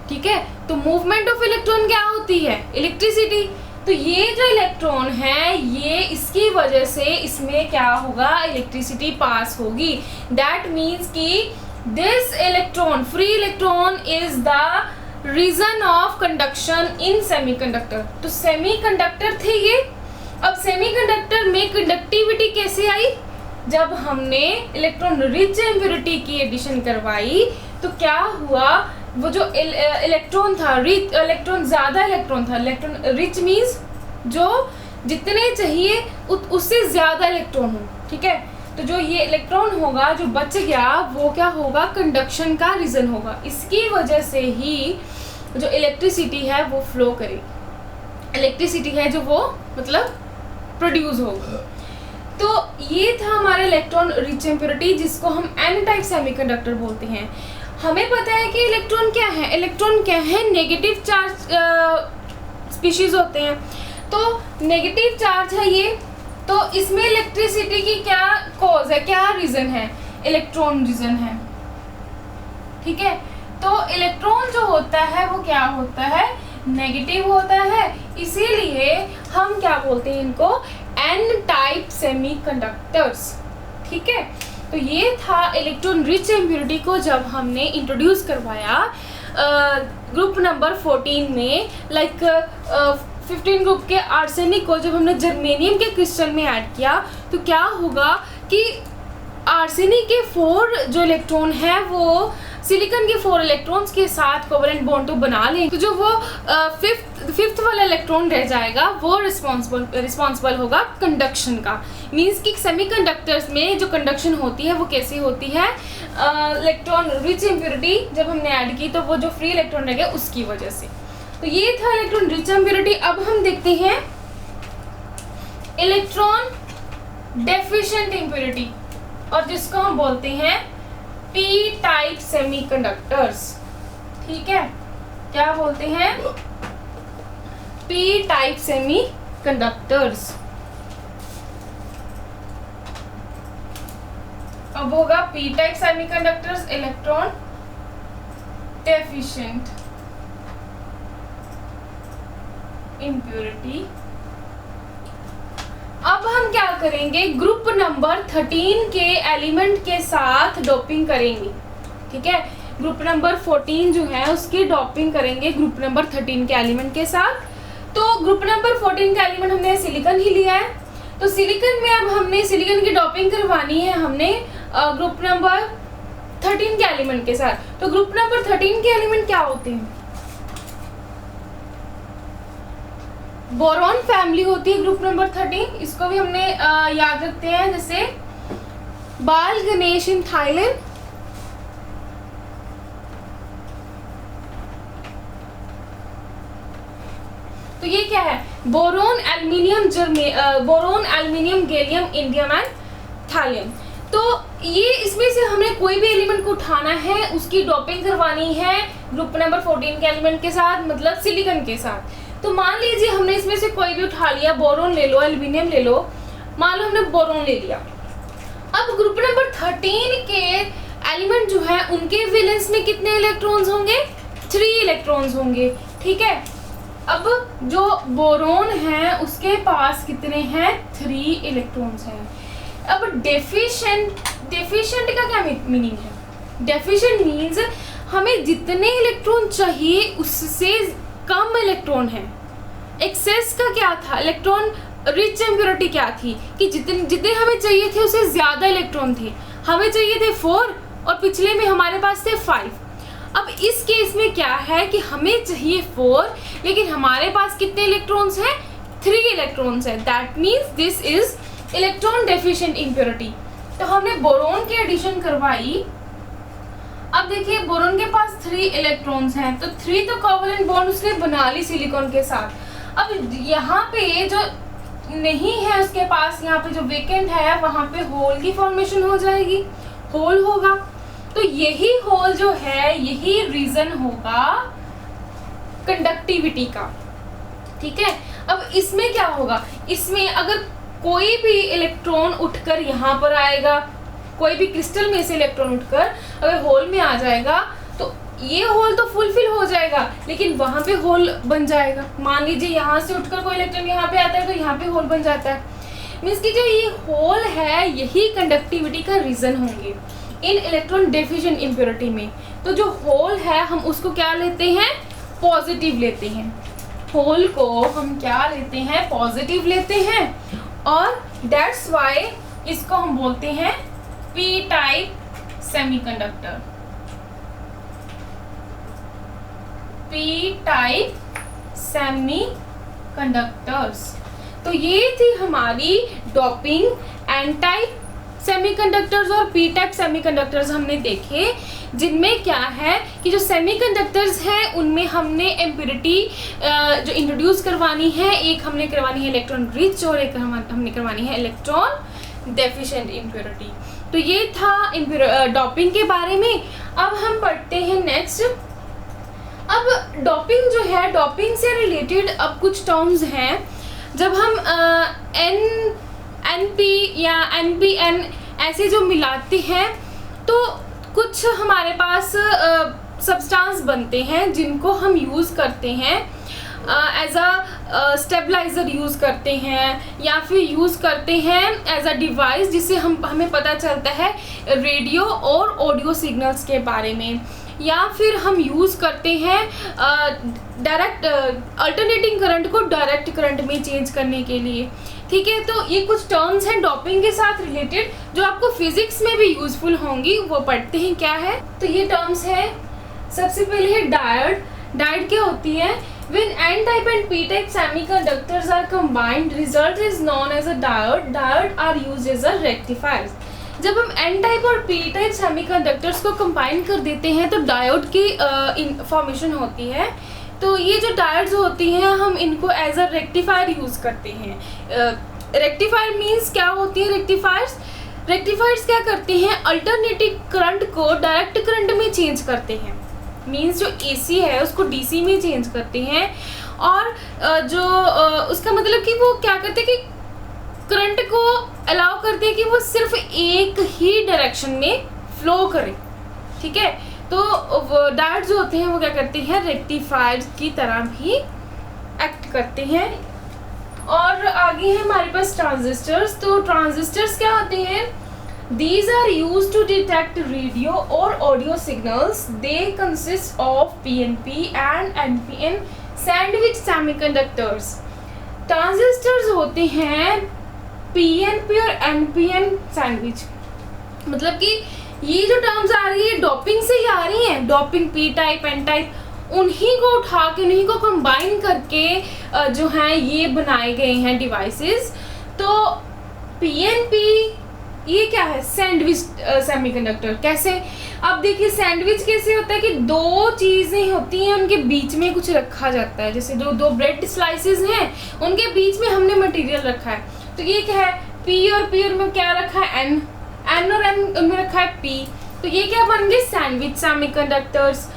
ठीक है। तो मूवमेंट ऑफ इलेक्ट्रॉन क्या होती है, इलेक्ट्रिसिटी। तो ये जो इलेक्ट्रॉन है, ये इसकी वजह से इसमें क्या होगा, इलेक्ट्रिसिटी पास होगी। दैट मीन्स कि this electron, free electron is the reason of conduction in semiconductor. तो सेमीकंडक्टर थे ये। अब सेमीकंडक्टर में कंडक्टिविटी कैसे आई, जब हमने इलेक्ट्रॉन रिच इम्प्योरिटी की एडिशन करवाई, तो क्या हुआ, वो जो इलेक्ट्रॉन था, इलेक्ट्रॉन ज्यादा इलेक्ट्रॉन था। इलेक्ट्रॉन रिच मीन्स जो जितने चाहिए उससे ज्यादा इलेक्ट्रॉन हो, ठीक है। तो जो ये इलेक्ट्रॉन होगा जो बच गया, वो क्या होगा, कंडक्शन का रीजन होगा। इसकी वजह से ही जो इलेक्ट्रिसिटी है वो फ्लो करेगी, इलेक्ट्रिसिटी है जो वो मतलब प्रोड्यूस होगा। तो ये था हमारा इलेक्ट्रॉन रिच इम्प्योरिटी, जिसको हम एन टाइप सेमीकंडक्टर बोलते हैं। हमें पता है कि इलेक्ट्रॉन क्या है, इलेक्ट्रॉन क्या है, नेगेटिव चार्ज स्पीशीज होते हैं। तो नेगेटिव चार्ज है ये, तो इसमें इलेक्ट्रिसिटी की क्या कॉज है, क्या रीजन है, इलेक्ट्रॉन रीजन है, ठीक है। तो इलेक्ट्रॉन जो होता है वो क्या होता है, नेगेटिव होता है। इसीलिए हम क्या बोलते हैं इनको, एन टाइप सेमीकंडक्टर्स, ठीक है। तो ये था इलेक्ट्रॉन रिच इम्प्योरिटी को जब हमने इंट्रोड्यूस करवाया ग्रुप नंबर 14 में। लाइक 15 ग्रुप के आर्सेनिक को जब हमने जर्मेनियम के क्रिस्टल में ऐड किया, तो क्या होगा कि आर्सेनिक के 4 जो इलेक्ट्रॉन है वो सिलिकॉन के 4 इलेक्ट्रॉन्स के साथ कोवलेंट बॉन्ड तो बना लेंगे। तो जो वो फिफ्थ वाला इलेक्ट्रॉन रह जाएगा वो रिस्पॉन्सिबल होगा कंडक्शन का। मीन्स कि सेमीकंडक्टर्स में जो कंडक्शन होती है वो कैसी होती है, इलेक्ट्रॉन रिच इम्प्योरिटी जब हमने ऐड की तो वो जो फ्री इलेक्ट्रॉन रह गया उसकी वजह से। तो ये था इलेक्ट्रॉन रिच इम्प्योरिटी। अब हम देखते हैं इलेक्ट्रॉन डेफिशिएंट इम्प्योरिटी, और जिसको हम बोलते हैं पी टाइप सेमीकंडक्टर्स, ठीक है। क्या बोलते हैं, पी टाइप सेमीकंडक्टर्स। अब होगा P type semiconductors, electron deficient impurity. अब हम क्या करेंगे, ग्रुप नंबर 13 के एलिमेंट के साथ डोपिंग करेंगे, ठीक है। ग्रुप नंबर 14 जो है उसकी डोपिंग करेंगे ग्रुप नंबर 13 के एलिमेंट के साथ। तो ग्रुप नंबर 14 का एलिमेंट हमने सिलिकॉन ही लिया है, तो सिलिकॉन में अब हमने सिलिकॉन की डोपिंग करवानी है हमने ग्रुप नंबर 13 के एलिमेंट के साथ। तो ग्रुप नंबर 13 के एलिमेंट क्या होते हैं, बोरॉन फैमिली होती है ग्रुप नंबर 13, इसको भी हमने याद रखते हैं, जैसे बाल गणेश इन थाईलैंड, तो ये क्या है, boron aluminium gallium indium and thallium. तो ये इसमें से हमें कोई भी एलिमेंट को उठाना है, उसकी डोपिंग करवानी है ग्रुप नंबर 14 के एलिमेंट के साथ, मतलब सिलिकॉन के साथ। तो मान लीजिए हमने इसमें से कोई भी उठा लिया, बोरोन ले लो, एल्यूमिनियम ले लो, मान लो हमने बोरोन ले लिया। अब ग्रुप नंबर 13 के एलिमेंट जो है उनके वैलेंस में कितने इलेक्ट्रॉन्स होंगे, 3 इलेक्ट्रॉन्स होंगे, ठीक है। अब जो बोरोन है उसके पास कितने हैं, 3 इलेक्ट्रॉन्स हैं। अब डेफिशिएंट का क्या मीनिंग है, डेफिशिएंट मीन्स हमें जितने इलेक्ट्रॉन चाहिए उससे कम इलेक्ट्रॉन है। एक्सेस का क्या था, इलेक्ट्रॉन रिच इम्प्योरिटी क्या थी कि जितने हमें चाहिए थे उससे ज्यादा इलेक्ट्रॉन थे, हमें चाहिए थे 4 और पिछले में हमारे पास थे 5। अब इस केस में क्या है कि हमें चाहिए 4 लेकिन हमारे पास कितने इलेक्ट्रॉन्स हैं, 3 इलेक्ट्रॉन्स हैं। That means this is electron deficient impurity. तो हमने बोरोन की एडिशन करवाई। अब देखिए बोरोन के पास 3 इलेक्ट्रॉन्स हैं, तो 3 तो कोवलेंट बॉन्ड उसने बना ली सिलिकॉन के साथ। अब यहाँ पे जो नहीं है उसके पास, यहाँ पे जो वेकेंट है वहां पे होल की फॉर्मेशन हो जाएगी, होल होगा। तो यही होल जो है यही रीजन होगा कंडक्टिविटी का, ठीक है। अब इसमें क्या होगा, इसमें अगर कोई भी इलेक्ट्रॉन उठकर यहाँ पर आएगा, कोई भी क्रिस्टल में से इलेक्ट्रॉन उठकर अगर होल में आ जाएगा तो ये होल तो फुलफिल हो जाएगा लेकिन वहां पे होल बन जाएगा। मान लीजिए यहाँ से उठकर कोई इलेक्ट्रॉन यहाँ पे आता है तो यहाँ पे होल बन जाता है। मीन्स कि जो ये होल है यही कंडक्टिविटी का रीजन होंगे इन इलेक्ट्रॉन डेफिशिएंट इम्प्योरिटी में। तो जो होल है हम उसको क्या लेते हैं, पॉजिटिव लेते हैं। होल को हम क्या लेते हैं, पॉजिटिव लेते हैं, और दैट्स वाई इसको हम बोलते हैं P type semiconductor. P type semiconductors. तो ये थी हमारी डोपिंग, एन टाइप सेमीकंडक्टर्स और पी टाइप सेमीकंडक्टर्स हमने देखे, जिनमें क्या है कि जो सेमीकंडक्टर्स हैं उनमें हमने इम्प्योरिटी जो इंट्रोड्यूस करवानी है, एक हमने करवानी है इलेक्ट्रॉन रिच और एक हमने करवानी है इलेक्ट्रॉन डेफिशिएंट इम्प्योरिटी। तो ये था डोपिंग के बारे में। अब हम पढ़ते हैं नेक्स्ट। अब डोपिंग जो है, डोपिंग से रिलेटेड अब कुछ टर्म्स हैं। जब हम एनपी या एनपीएन ऐसे जो मिलाते हैं तो कुछ हमारे पास सब्सटेंस बनते हैं जिनको हम यूज़ करते हैं एज अ स्टेबलाइज़र यूज़ करते हैं, या फिर यूज़ करते हैं एज अ डिवाइस जिससे हमें पता चलता है रेडियो और ऑडियो सिग्नल्स के बारे में, या फिर हम यूज़ करते हैं डायरेक्ट अल्टरनेटिंग करंट को डायरेक्ट करंट में चेंज करने के लिए, ठीक है। तो ये कुछ टर्म्स हैं डोपिंग के साथ रिलेटेड जो आपको फिजिक्स में भी यूजफुल होंगी, वो पढ़ते हैं क्या है। तो ये टर्म्स है, सबसे पहले है डायोड। डायोड क्या होती है, when n type and p type semiconductors are combined result is known as a diode. Diode are used as a rectifiers. जब हम n टाइप और p टाइप सेमीकंडक्टर्स को कंबाइन कर देते हैं तो डायोड की फॉर्मेशन होती है। तो ये जो डायोड्स होती हैं हम इनको एज अ रेक्टिफायर यूज़ करते हैं। रेक्टिफायर मीन्स क्या होती है, रेक्टिफायर्स क्या करते हैं, अल्टरनेटिव करंट को डायरेक्ट करंट में चेंज करते हैं। मीन्स जो AC है उसको DC में चेंज करते हैं, और जो उसका मतलब कि वो क्या करते हैं कि करंट को अलाउ करते हैं कि वो सिर्फ एक ही डायरेक्शन में फ्लो करे, ठीक है। तो डायोड जो होते हैं वो क्या करते हैं, रेक्टिफायर्स की तरह भी एक्ट करते हैं। और आगे है हमारे पास ट्रांजिस्टर्स। तो ट्रांजिस्टर्स क्या होते हैं, these are used to detect radio or audio signals. They consist of PNP and NPN sandwich semiconductors. Transistors होते हैं PNP और NPN सैंडविच। मतलब कि ये जो टर्म्स आ रही है डोपिंग से ही आ रही हैं, doping P type N type, उन्हीं को उठा के उन्हीं को कंबाइन करके जो हैं ये बनाए गए हैं डिवाइसेस। तो पीएनपी ये क्या है? Sandwich semiconductor. कैसे? अब देखिए सैंडविच कैसे होता है कि दो चीज़ें होती हैं, उनके बीच में कुछ रखा जाता है। जैसे दो ब्रेड स्लाइसेस हैं, उनके बीच में हमने मटेरियल रखा है। तो ये क्या है? पी और पी और में क्या रखा है? एन। एन और एन उनमें रखा है पी। तो ये क्या बन गए? Sandwich semiconductors.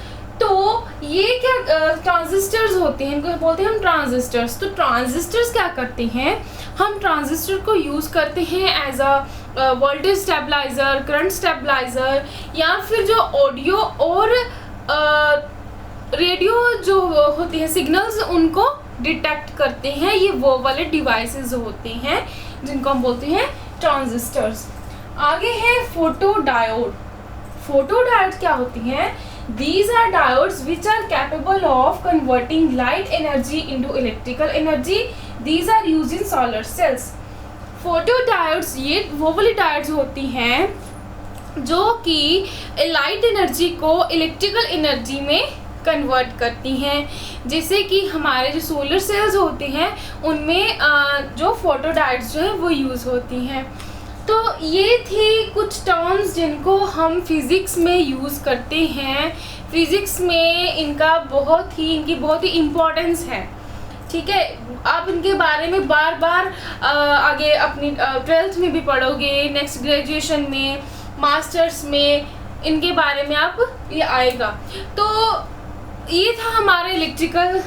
तो ये क्या ट्रांजिस्टर्स होते हैं, इनको बोलते हैं हम ट्रांजिस्टर्स। तो ट्रांजिस्टर्स क्या करते हैं? हम ट्रांजिस्टर को यूज़ करते हैं as a voltage stabiliser, current stabiliser, या फिर जो ऑडियो और रेडियो जो होती है सिग्नल्स उनको डिटेक्ट करते हैं। ये वो वाले डिवाइसेस होते हैं जिनको हम बोलते हैं ट्रांजिस्टर्स। आगे है फोटो डायोड। फोटो डायोड क्या होती हैं? These are diodes which are capable of converting light energy into electrical energy. These are used in solar cells. Photo diodes ये वो वाली डायोड्स होती हैं जो कि लाइट एनर्जी को इलेक्ट्रिकल एनर्जी में कन्वर्ट करती हैं। जैसे कि हमारे जो सोलर सेल्स होते हैं उनमें जो फोटो डायोड्स जो हैं वो यूज़ होती हैं। तो ये थी कुछ टर्म्स जिनको हम फिज़िक्स में यूज़ करते हैं। फिज़िक्स में इनकी बहुत ही इम्पोर्टेंस है। ठीक है, आप इनके बारे में बार बार आगे अपनी 12th में भी पढ़ोगे, नेक्स्ट ग्रेजुएशन में, मास्टर्स में, इनके बारे में आप ये आएगा। तो ये था हमारे इलेक्ट्रिकल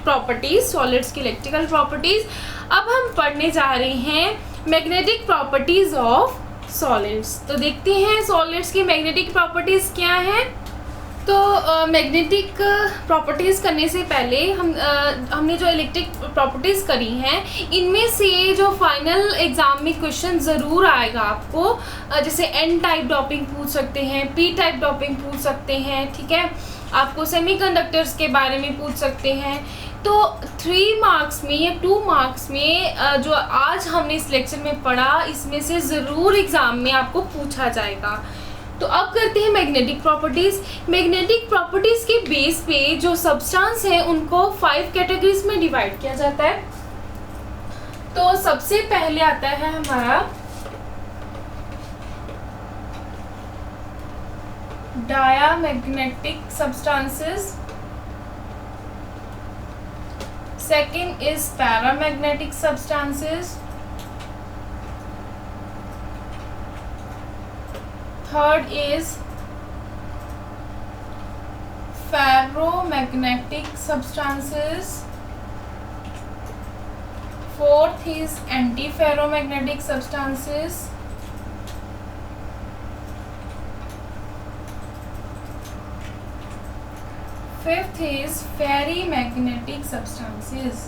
प्रॉपर्टीज़, सॉलिड्स की इलेक्ट्रिकल प्रॉपर्टीज़। अब हम पढ़ने जा रहे हैं मैग्नेटिक प्रॉपर्टीज़ ऑफ सॉलिड्स। तो देखते हैं सॉलिड्स की मैग्नेटिक प्रॉपर्टीज़ क्या हैं। तो मैग्नेटिक प्रॉपर्टीज़ करने से पहले हमने जो इलेक्ट्रिक प्रॉपर्टीज़ करी हैं इनमें से जो फाइनल एग्ज़ाम में क्वेश्चन ज़रूर आएगा आपको, जैसे एन टाइप डोपिंग पूछ सकते हैं, पी टाइप डोपिंग पूछ सकते हैं। ठीक है, आपको सेमीकंडक्टर्स के बारे में पूछ सकते हैं। तो 3 मार्क्स में या 2 मार्क्स में जो आज हमने इस लेक्चर में पढ़ा इसमें से ज़रूर एग्ज़ाम में आपको पूछा जाएगा। तो अब करते हैं मैग्नेटिक प्रॉपर्टीज़। मैग्नेटिक प्रॉपर्टीज़ के बेस पे जो सब्सटेंस हैं उनको 5 कैटेगरीज में डिवाइड किया जाता है। तो सबसे पहले आता है हमारा diamagnetic substances, second is paramagnetic substances, third is ferromagnetic substances, fourth is antiferromagnetic substances, fifth is ferrimagnetic substances।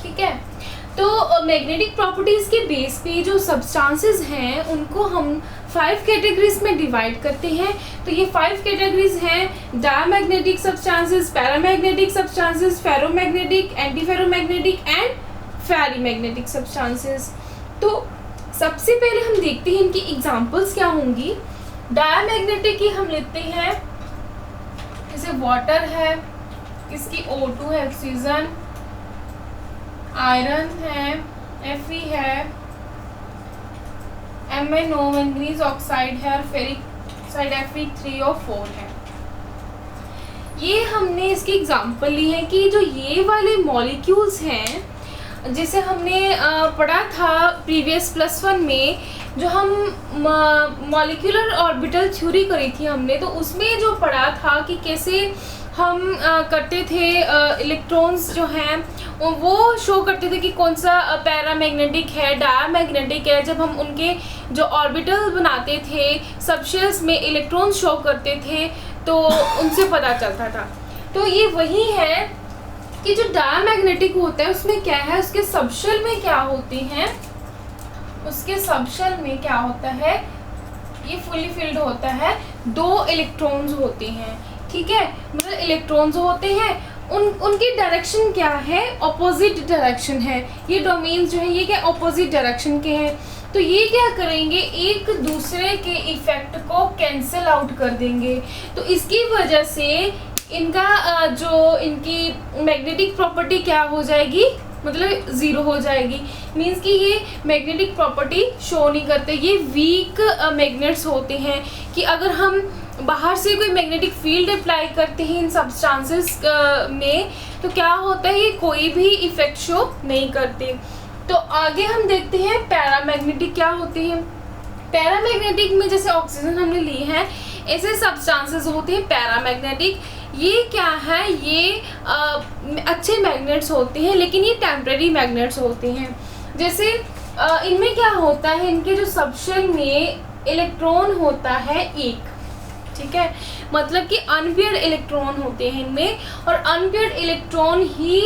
ठीक है, तो मैग्नेटिक प्रॉपर्टीज के बेस पे जो सब्सटेंसेस हैं उनको हम 5 कैटेगरीज में डिवाइड करते हैं। तो ये 5 कैटेगरीज हैं diamagnetic substances, paramagnetic substances, ferromagnetic, antiferromagnetic and ferrimagnetic substances. तो सबसे पहले हम देखते हैं इनकी एग्जांपल्स क्या होंगी। डायमैग्नेटिक की हम लेते हैं, जैसे वाटर है, इसकी O2 है ऑक्सीजन, आयरन है Fe है, MnO मैंगनीज ऑक्साइड है, और फेरिक ऑक्साइड Fe3 और 4 है। ये हमने इसकी एग्जांपल ली है कि जो ये वाले मॉलिक्यूल्स हैं, जैसे हमने पढ़ा था प्रीवियस +1 में, जो हम मॉलिक्यूलर ऑर्बिटल थ्योरी करी थी हमने, तो उसमें जो पढ़ा था कि कैसे हम करते थे इलेक्ट्रॉन्स जो हैं वो शो करते थे कि कौन सा पैरामैग्नेटिक है, डायमैग्नेटिक है। जब हम उनके जो ऑर्बिटल बनाते थे, सबशेल्स में इलेक्ट्रॉन शो करते थे, तो उनसे पता चलता था। तो ये वही है कि जो डायमैग्नेटिक होता है उसमें क्या है, उसके सबशेल में क्या होती हैं, उसके सबशेल में क्या होता है, ये फुली फिल्ड होता है, 2 इलेक्ट्रॉन्स होते हैं। ठीक है, मतलब इलेक्ट्रॉन्स होते हैं, उनकी डायरेक्शन क्या है, ऑपोजिट डायरेक्शन है। ये डोमेन्स जो है ये क्या ऑपोजिट डायरेक्शन के हैं। तो ये क्या करेंगे, एक दूसरे के इफेक्ट को कैंसिल आउट कर देंगे। तो इसकी वजह से इनका जो इनकी मैग्नेटिक प्रॉपर्टी क्या हो जाएगी, मतलब ज़ीरो हो जाएगी। मींस कि ये मैग्नेटिक प्रॉपर्टी शो नहीं करते। ये वीक मैग्नेट्स होते हैं कि अगर हम बाहर से कोई मैग्नेटिक फील्ड अप्लाई करते हैं इन सब्सटेंसेस में, तो क्या होता है, ये कोई भी इफेक्ट शो नहीं करते। तो आगे हम देखते हैं पैरामैग्नेटिक क्या होते हैं। पैरामैग्नेटिक में जैसे ऑक्सीजन हमने ली है, ऐसे सब्सटेंसेस होते हैं पैरामैग्नेटिक। ये क्या है, ये अच्छे मैग्नेट्स होते हैं, लेकिन ये टेम्परेरी मैग्नेट्स होते हैं। जैसे इनमें क्या होता है, इनके जो सबशेल में इलेक्ट्रॉन होता है एक, ठीक है, मतलब कि अनपेयर्ड इलेक्ट्रॉन होते हैं इनमें, और अनपेयर्ड इलेक्ट्रॉन ही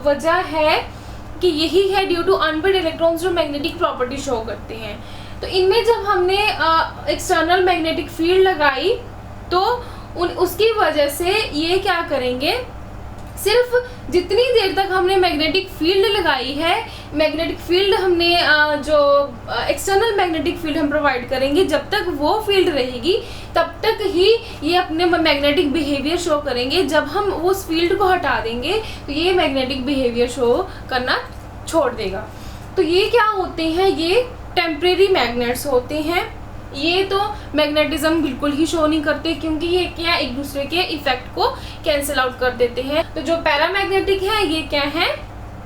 वजह है कि यही है, ड्यू टू अनपेयर्ड इलेक्ट्रॉन्स जो मैग्नेटिक प्रॉपर्टी शो करते हैं। तो इनमें जब हमने एक्सटर्नल मैग्नेटिक फील्ड लगाई, तो उसकी वजह से ये क्या करेंगे, सिर्फ जितनी देर तक हमने मैग्नेटिक फील्ड लगाई है, मैग्नेटिक फील्ड हमने जो एक्सटर्नल मैग्नेटिक फील्ड हम प्रोवाइड करेंगे, जब तक वो फील्ड रहेगी तब तक ही ये अपने मैग्नेटिक बिहेवियर शो करेंगे। जब हम उस फील्ड को हटा देंगे तो ये मैग्नेटिक बिहेवियर शो करना छोड़ देगा। तो ये क्या होते हैं, ये टेम्परेरी मैग्नेट्स होते हैं। ये तो मैग्नेटिज्म बिल्कुल ही शो नहीं करते, क्योंकि ये क्या एक दूसरे के इफेक्ट को कैंसिल आउट कर देते हैं। तो जो पैरामैग्नेटिक है ये क्या है,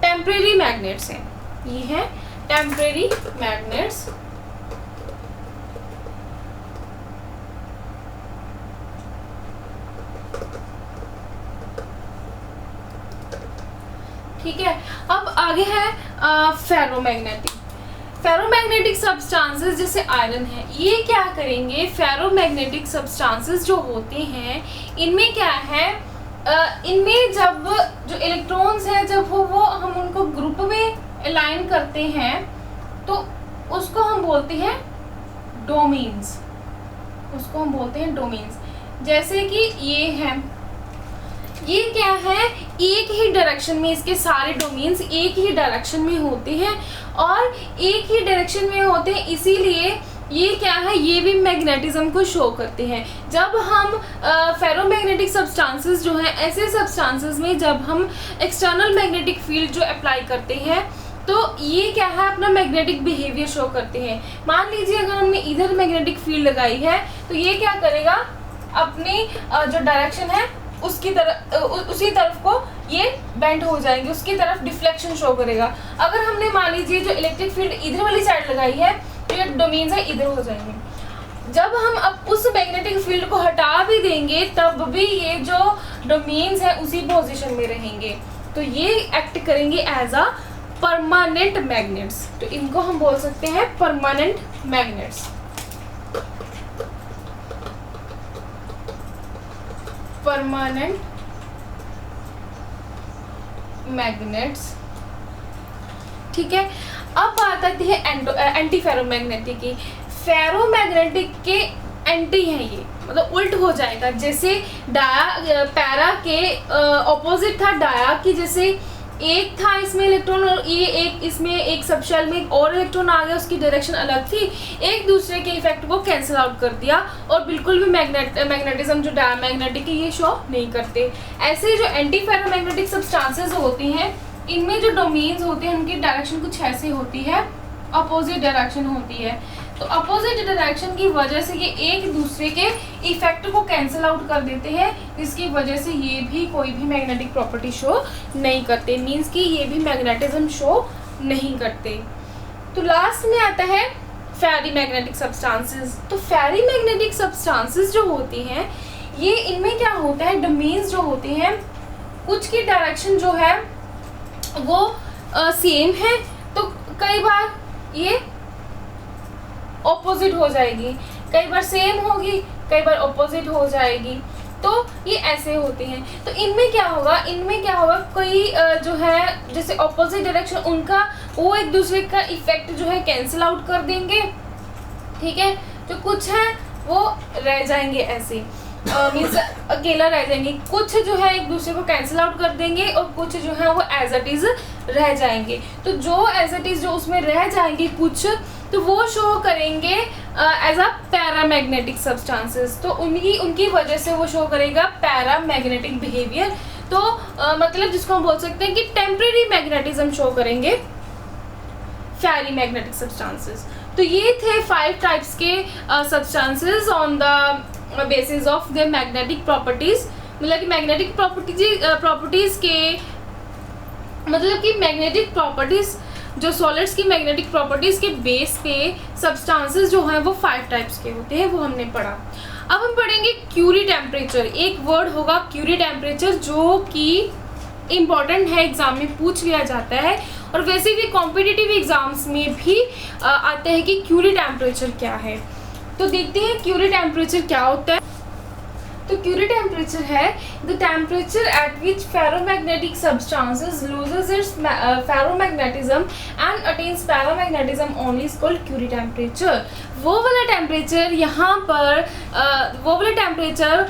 टेम्परेरी मैग्नेट्स हैं। ये है टेम्परेरी मैग्नेट्स। ठीक है, अब आगे है फेरोमैग्नेटिक। फेरोमैग्नेटिक सब्सटेंसेस जैसे आयरन है, ये क्या करेंगे, फेरोमैग्नेटिक सब्सटेंसेस जो होते हैं इनमें क्या है, इनमें जब जो इलेक्ट्रॉन्स हैं जब वो हम उनको ग्रुप में अलाइन करते हैं तो उसको हम बोलते हैं डोमेन्स, उसको हम बोलते हैं डोमेन्स। जैसे कि ये है, ये क्या है, एक ही डायरेक्शन में इसके सारे डोमेन्स एक ही डायरेक्शन में होते हैं, और एक ही डायरेक्शन में होते हैं, इसीलिए ये क्या है, ये भी मैग्नेटिज्म को शो करते हैं। जब हम फेरोमैग्नेटिक सब्सटेंसेस जो हैं, ऐसे सब्सटेंसेस में जब हम एक्सटर्नल मैग्नेटिक फील्ड जो अप्लाई करते हैं, तो ये क्या है, अपना मैग्नेटिक बिहेवियर शो करते हैं। मान लीजिए अगर हमने इधर मैग्नेटिक फील्ड लगाई है, तो ये क्या करेगा, अपनी जो डायरेक्शन है उसकी तरफ, उसी तरफ को ये बेंड हो जाएंगे, उसकी तरफ डिफ्लेक्शन शो करेगा। अगर हमने मान लीजिए जो इलेक्ट्रिक फील्ड इधर वाली साइड लगाई है, तो ये डोमेन्स है इधर हो जाएंगे। जब हम अब उस मैग्नेटिक फील्ड को हटा भी देंगे, तब भी ये जो डोमेन्स है उसी पोजीशन में रहेंगे। तो ये एक्ट करेंगे एज अ परमानेंट मैग्नेट्स। तो इनको हम बोल सकते हैं परमानेंट मैग्नेट्स। परमानेंट मैग्नेट्स, ठीक है। अब बात आती है एंटी फेरोमैग्नेटिक की। फेरोमैग्नेटिक के एंटी है ये, मतलब उल्ट हो जाएगा। जैसे डाया पैरा के ऑपोजिट था डाया की, जैसे एक था इसमें इलेक्ट्रॉन और ये एक इसमें एक सबशेल में एक और इलेक्ट्रॉन आ गया, उसकी डायरेक्शन अलग थी, एक दूसरे के इफेक्ट को कैंसिल आउट कर दिया और बिल्कुल भी मैग्नेटिज्म जो डायमैग्नेटिक है ये शो नहीं करते। ऐसे जो एंटी फेरोमैग्नेटिक सब्सटेंसेस होती हैं, इनमें जो डोमेन्स होते हैं उनकी डायरेक्शन कुछ ऐसी होती है, अपोजिट डायरेक्शन होती है। तो अपोजिट डायरेक्शन की वजह से ये एक दूसरे के इफेक्ट को कैंसिल आउट कर देते हैं, जिसकी वजह से ये भी कोई भी मैग्नेटिक प्रॉपर्टी शो नहीं करते, मींस कि ये भी मैग्नेटिज्म शो नहीं करते। तो लास्ट में आता है फेरी मैग्नेटिक सब्सटेंसेस। तो फेरी मैग्नेटिक सब्सटेंसेस जो होती हैं, ये इनमें क्या होता है, डोमेन्स जो होती हैं कुछ की डायरेक्शन जो है वो सेम है, तो कई बार ये ऑपोजिट हो जाएगी, कई बार सेम होगी, कई बार ऑपोजिट हो जाएगी। तो ये ऐसे होते हैं। तो इनमें क्या होगा, कोई जो है जैसे ऑपोजिट डायरेक्शन उनका वो एक दूसरे का इफेक्ट जो है कैंसिल आउट कर देंगे, ठीक है। जो कुछ है वो रह जाएंगे ऐसे, मीन्स अकेला रह जाएंगे। कुछ जो है एक दूसरे को कैंसिल आउट कर देंगे और कुछ जो है वो एज इट इज रह जाएंगे। तो जो एज इट इज जो उसमें रह जाएंगे कुछ, तो वो शो करेंगे एज अ पैरामैग्नेटिक सब्सटेंसेस। तो उनकी वजह से वो शो करेगा पैरामैग्नेटिक बिहेवियर। तो मतलब जिसको हम बोल सकते हैं कि टेम्परेरी मैग्नेटिज्म शो करेंगे फेरीमैग्नेटिक सब्सटेंसेस। तो ये थे 5 टाइप्स के substances on the basis of the magnetic properties. मतलब कि मैग्नेटिक प्रॉपर्टीज के मतलब कि मैग्नेटिक प्रॉपर्टीज जो सॉलिड्स की मैग्नेटिक प्रॉपर्टीज के बेस पे सब्सटेंसेस जो हैं वो 5 टाइप्स के होते हैं, वो हमने पढ़ा। अब हम पढ़ेंगे क्यूरी टेम्परेचर। एक वर्ड होगा क्यूरी टेम्परेचर जो कि इम्पॉर्टेंट है, एग्जाम में पूछ लिया जाता है और वैसे भी कॉम्पिटिटिव एग्जाम्स में भी आते हैं कि क्यूरी टेम्परेचर क्या है। तो देखते हैं क्यूरी टेम्परेचर क्या होता है। तो क्यूरी टेम्परेचर है the temperature at which ferromagnetic substances loses its ferromagnetism and attains paramagnetism only is called Curie temperature. वो वाला टेम्परेचर यहाँ पर वो वाला टेम्परेचर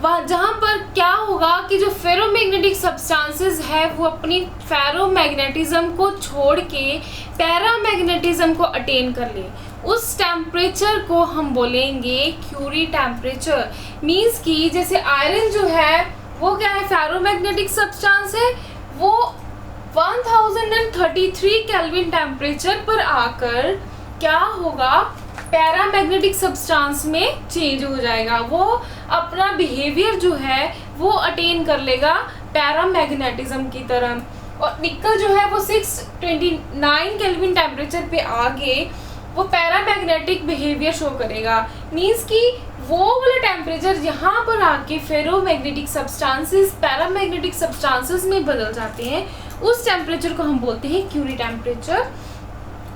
जहाँ पर क्या होगा कि जो फेरोमैग्नेटिक सब्सटेंसेस है वो अपनी फेरोमैग्नेटिज्म को छोड़ के पैरामैग्नेटिज्म को अटेन कर ले, उस टेम्परेचर को हम बोलेंगे क्यूरी टेम्परेचर। मीन्स कि जैसे आयरन जो है वो क्या है, फेरोमैग्नेटिक सब्सटेंस है, वो 1033 केल्विन टेम्परेचर पर आकर क्या होगा, पैरामैग्नेटिक सब्सटेंस में चेंज हो जाएगा। वो अपना बिहेवियर जो है वो अटेन कर लेगा पैरामैग्नेटिज्म की तरह। और निकल जो है वो 629 केल्विन टेम्परेचर पे आगे वो पैरामैग्नेटिक बिहेवियर शो करेगा। मीन्स कि वो वाला टेम्परेचर यहाँ पर आके फेरोमैग्नेटिक सब्सटेंसेस पैरामैग्नेटिक सब्सटेंसेस में बदल जाते हैं, उस टेम्परेचर को हम बोलते हैं क्यूरी टेम्परेचर।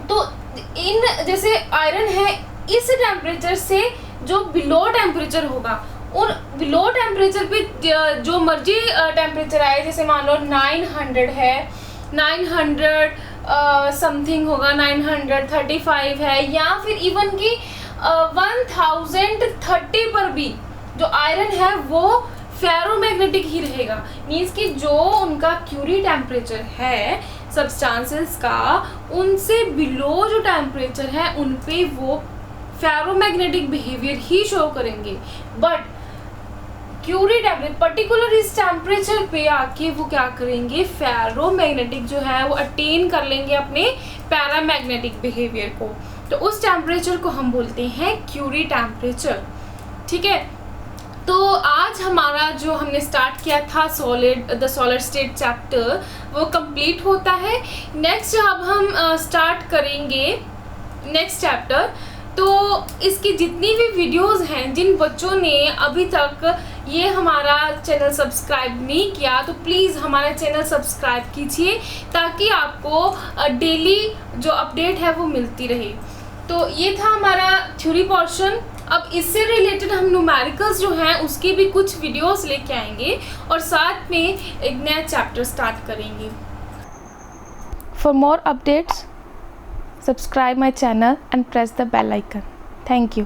तो इन जैसे आयरन है, इस टेम्परेचर से जो बिलो टेम्परेचर होगा, उन बिलो टेम्परेचर पे जो मर्जी टेम्परेचर आए, जैसे मान लो 900 है, 900 समथिंग होगा, 935 है, या फिर इवन कि 1030 पर भी जो आयरन है वो फेरोमैग्नेटिक ही रहेगा। मीन्स कि जो उनका क्यूरी टेम्परेचर है सब्सटेंसेस का, उनसे बिलो जो टेम्परेचर है उन पे वो फेरोमैग्नेटिक बिहेवियर ही शो करेंगे। बट क्यूरी टेम्परेचर पर्टिकुलर इस टेम्परेचर पे आके वो क्या करेंगे, फेरोमैग्नेटिक जो है वो अटेन कर लेंगे अपने पैरामैग्नेटिक बिहेवियर को। तो उस टेम्परेचर को हम बोलते हैं क्यूरी टेम्परेचर। ठीक है, तो आज हमारा जो हमने स्टार्ट किया था द सॉलिड स्टेट चैप्टर वो कंप्लीट होता है। नेक्स्ट अब हम स्टार्ट करेंगे नेक्स्ट चैप्टर। तो इसकी जितनी भी वीडियोस हैं, जिन बच्चों ने अभी तक ये हमारा चैनल सब्सक्राइब नहीं किया तो प्लीज़ हमारा चैनल सब्सक्राइब कीजिए ताकि आपको डेली जो अपडेट है वो मिलती रहे। तो ये था हमारा थ्योरी पोर्शन। अब इससे रिलेटेड हम न्यूमेरिकल्स जो हैं उसकी भी कुछ वीडियोस लेके आएंगे और साथ में एक नया चैप्टर स्टार्ट करेंगे। For more updates, subscribe my channel and press the bell icon. Thank you.